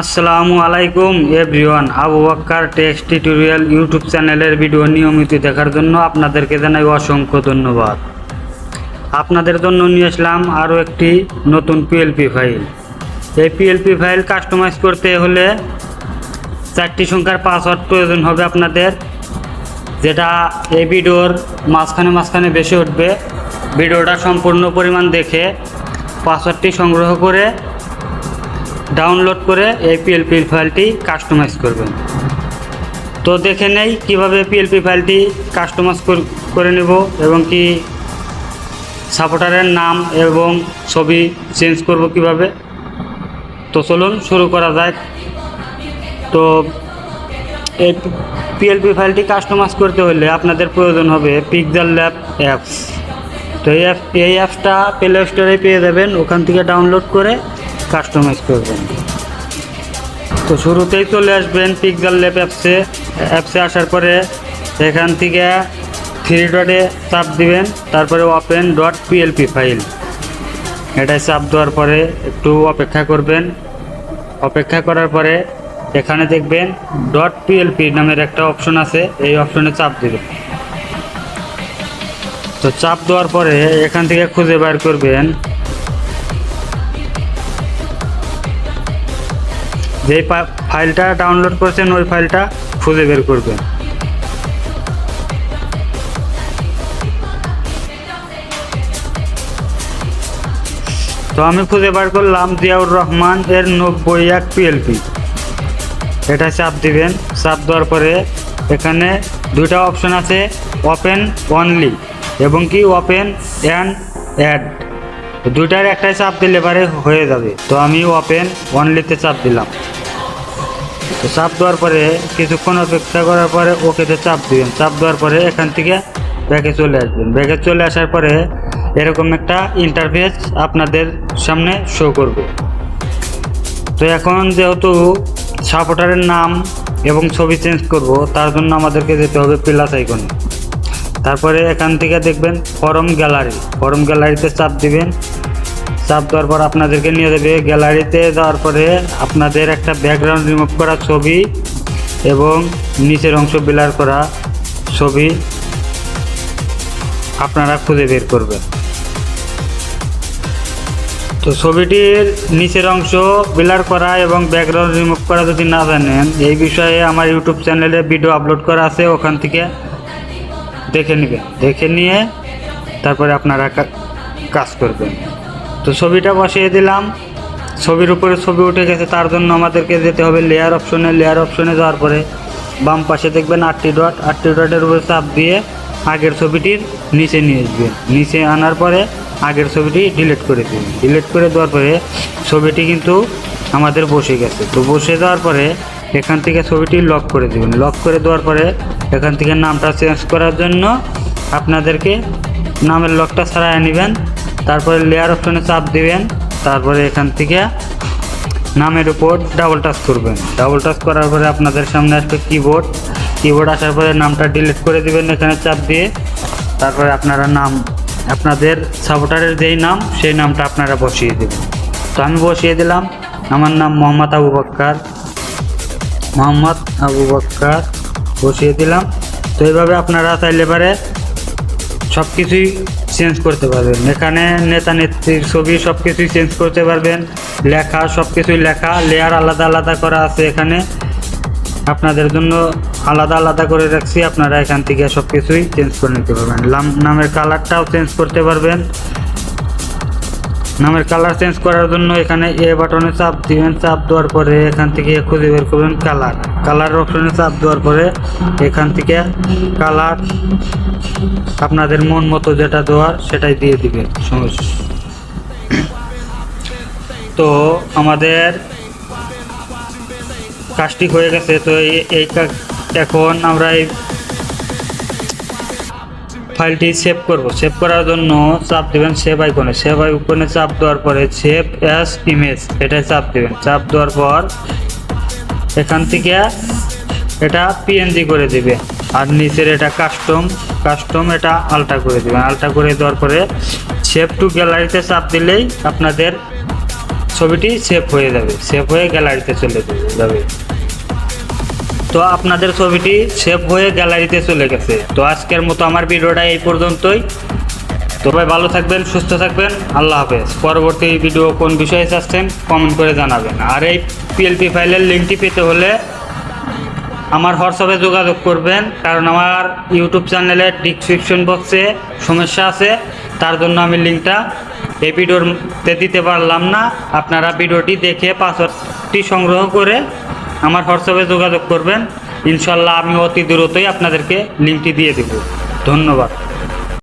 আসসালামু আলাইকুম everyone, Abu Bakkar text tutorial YouTube চ্যানেলের ভিডিও নিয়মিত দেখার জন্য আপনাদেরকে জানাই অসংখ্য ধন্যবাদ। আপনাদের জন্য নিয়ে আসলাম আরও একটি নতুন পিএলপি ফাইল। এই পিএলপি ফাইল কাস্টমাইজ করতে হলে 4টি সংখ্যার পাসওয়ার্ড প্রয়োজন হবে আপনাদের, যেটা এই ভিডিওর মাঝখানে বেশি উঠবে। ভিডিওটা সম্পূর্ণ পরিমাণ দেখে পাসওয়ার্ডটি সংগ্রহ করে ডাউনলোড করে এই পিএলপি ফাইলটি কাস্টমাইজ করবেন। তো দেখে নেই কিভাবে পিএলপি ফাইলটি কাস্টমাইজ করে নেব এবং কি সাপোর্টারের নাম এবং ছবি চেঞ্জ করব কিভাবে। তো চলুন শুরু করা যাক। তো এই পিএলপি ফাইলটি কাস্টমাইজ করতে হলে আপনাদের প্রয়োজন হবে পিক্সেল ল্যাব অ্যাপস। তো এই অ্যাপসটা প্লে স্টোরে পেয়ে যাবেন, ওখান থেকে ডাউনলোড করে কাস্টমাইজ করবেন। তো শুরুতেই চলে আসবেন পিক্সেল ল্যাব অ্যাপসে আসার পরে এখান থেকে 3 ডটে চাপ দিবেন, তারপরে ওপেন ডট পিএলপি ফাইল এটাই চাপ দেওয়ার পরে একটু অপেক্ষা করবেন। অপেক্ষা করার পরে এখানে দেখবেন ডট পিএলপি নামের একটা অপশন আছে, এই অপশনে চাপ দিবেন। তো চাপ দেওয়ার পরে এখান থেকে খুঁজে বের করবেন যে ফাইলটা ডাউনলোড করছেন, ওই ফাইলটা খুঁজে বের করবেন। তো আমি খুঁজে বের করলাম জিয়াউর রহমান এর 91 পিএলপি, এটা চাপ দিবেন। চাপ দেওয়ার পরে এখানে দুটা অপশন আছে, ওপেন অনলি এবং কি ওপেন অ্যান্ড অ্যাড। দুটার একটাই চাপ দিলে পরে হয়ে যাবে। তো আমি ওপেন অনলিতে চাপ দিলাম। তো চাপ দেওয়ার পরে কিছুক্ষণ অপেক্ষা করার পরে ওকেতে চাপ দিবেন। চাপ দেওয়ার পরে এখান থেকে ব্যাকে চলে আসবেন। ব্যাকে চলে আসার পরে এরকম একটা ইন্টারফেস আপনাদের সামনে শো করবে। তো এখন যেহেতু সাপোর্টারের নাম এবং ছবি চেঞ্জ করব, তার জন্য আমাদেরকে যেতে হবে প্লাস আইকনে। তারপরে এখান থেকে দেখবেন ফরম গ্যালারিতে চাপ দিবেন। চাপ দেওয়ার পর আপনাদেরকে নিয়ে যাবে গ্যালারিতে। যাওয়ার পরে আপনাদের একটা ব্যাকগ্রাউন্ড রিমুভ করা ছবি এবং নিচের অংশ ব্লার করা ছবি আপনারা খুঁজে বের করবেন। তো ছবিটির নিচের অংশ ব্লার করা এবং ব্যাকগ্রাউন্ড রিমুভ করা যদি না জানেন, এই বিষয়ে আমার ইউটিউব চ্যানেলে ভিডিও আপলোড করা আছে, ওখান থেকে দেখে নেবেন। দেখে নিয়ে তারপরে আপনারা কাজ করবেন। তো ছবিটা বসিয়ে দিলাম, ছবির উপরে ছবি উঠে গেছে। তার জন্য আমাদেরকে যেতে হবে লেয়ার অপশনে যাওয়ার পরে বাম পাশে দেখবেন 8টি ডটের উপরে চাপ দিয়ে আগের ছবিটির নিচে নিয়ে আসবেন। নিচে আনার পরে আগের ছবিটি ডিলিট করে দেবেন। ডিলিট করে দেওয়ার পরে ছবিটি কিন্তু আমাদের বসে গেছে। তো বসে যাওয়ার পরে এখান থেকে ছবিটি লক করে দেবেন। লক করে দেওয়ার পরে এখান থেকে নামটা চেঞ্জ করার জন্য আপনাদেরকে নামের লকটা ছাড়াই নেবেন। তারপরে লেয়ার অপশনে চাপ দিবেন। তারপরে এখান থেকে নামের উপর ডাবল টাচ করবেন। ডাবল টাচ করার পরে আপনাদের সামনে আসবে কিবোর্ড আসার পরে নামটা ডিলিট করে দিবেন এখানে চাপ দিয়ে। তারপরে আপনারা আপনাদের সাপোর্টারের যেই নাম, সেই নামটা আপনারা বসিয়ে দেবেন। তো আমি বসিয়ে দিলাম, আমার নাম মোহাম্মদ আবু বক্কর বসিয়ে দিলাম। তো এইভাবে আপনারা চাইলে পারে সব কিছুই চেঞ্জ করতে পারবেন। এখানে নেতা নেত্রীর ছবি সব কিছুই চেঞ্জ করতে পারবেন। লেখা সব কিছুই লেখা, লেয়ার আলাদা করা আছে, এখানে আপনাদের জন্য আলাদা করে রাখছি। আপনারা এখান থেকে সব কিছুই চেঞ্জ করে নিতে পারবেন। নামের কালারটাও চেঞ্জ করতে পারবেন। নামের কালার চেঞ্জ করার জন্য এখানে এ বাটনে চাপ দিবেন। চাপ দেওয়ার পরে এখান থেকে খুঁজে বের করবেন কালার অপশনে চাপ দেওয়ার পরে এখান থেকে কালার আপনাদের মন মতো যেটা দেওয়ার সেটাই দিয়ে দিবেন। সমস্যা। তো আমাদের কাজটি হয়ে গেছে। তো এই এখন আমরা এই ফাইলটি সেভ করব। সেভ করার জন্য চাপ দেবেন সেভ আইকনে চাপ দেওয়ার পরে সেভ অ্যাজ ইমেজ এটা চাপ দেবেন। চাপ দেওয়ার পর এখান থেকে এটা পিএনজি করে দিবে, আর নিচের এটা কাস্টম এটা আলটা করে দেবেন। আলটা করে দেওয়ার পরে সেভ টু গ্যালারিতে চাপ দিলেই আপনাদের ছবিটি সেভ হয়ে যাবে, সেভ হয়ে গ্যালারিতে চলে যাবে। তো আপনাদের ছবিটি সেভ হয়ে গ্যালারিতে চলে গেছে। তো আজকের মতো আমার ভিডিওটা এই পর্যন্তই। তো ভাই ভালো থাকবেন, সুস্থ থাকবেন, আল্লাহ হাফেজ। পরবর্তী ভিডিও কোন বিষয়ে চাচ্ছেন কমেন্ট করে জানাবেন। আর এই পিএলপি ফাইলের লিঙ্কটি পেতে হলে আমার হোয়াটসঅ্যাপে যোগাযোগ করবেন, কারণ আমার ইউটিউব চ্যানেলের ডিসক্রিপশন বক্সে সমস্যা আছে, তার জন্য আমি লিঙ্কটা এই ভিডিওতে দিতে পারলাম না। আপনারা ভিডিওটি দেখে পাসওয়ার্ডটি সংগ্রহ করে আমার হোয়াটসঅ্যাপে যোগাযোগ করবেন। ইনশাল্লাহ আমি অতি দ্রুতই আপনাদেরকে লিঙ্কটি দিয়ে দেব। ধন্যবাদ।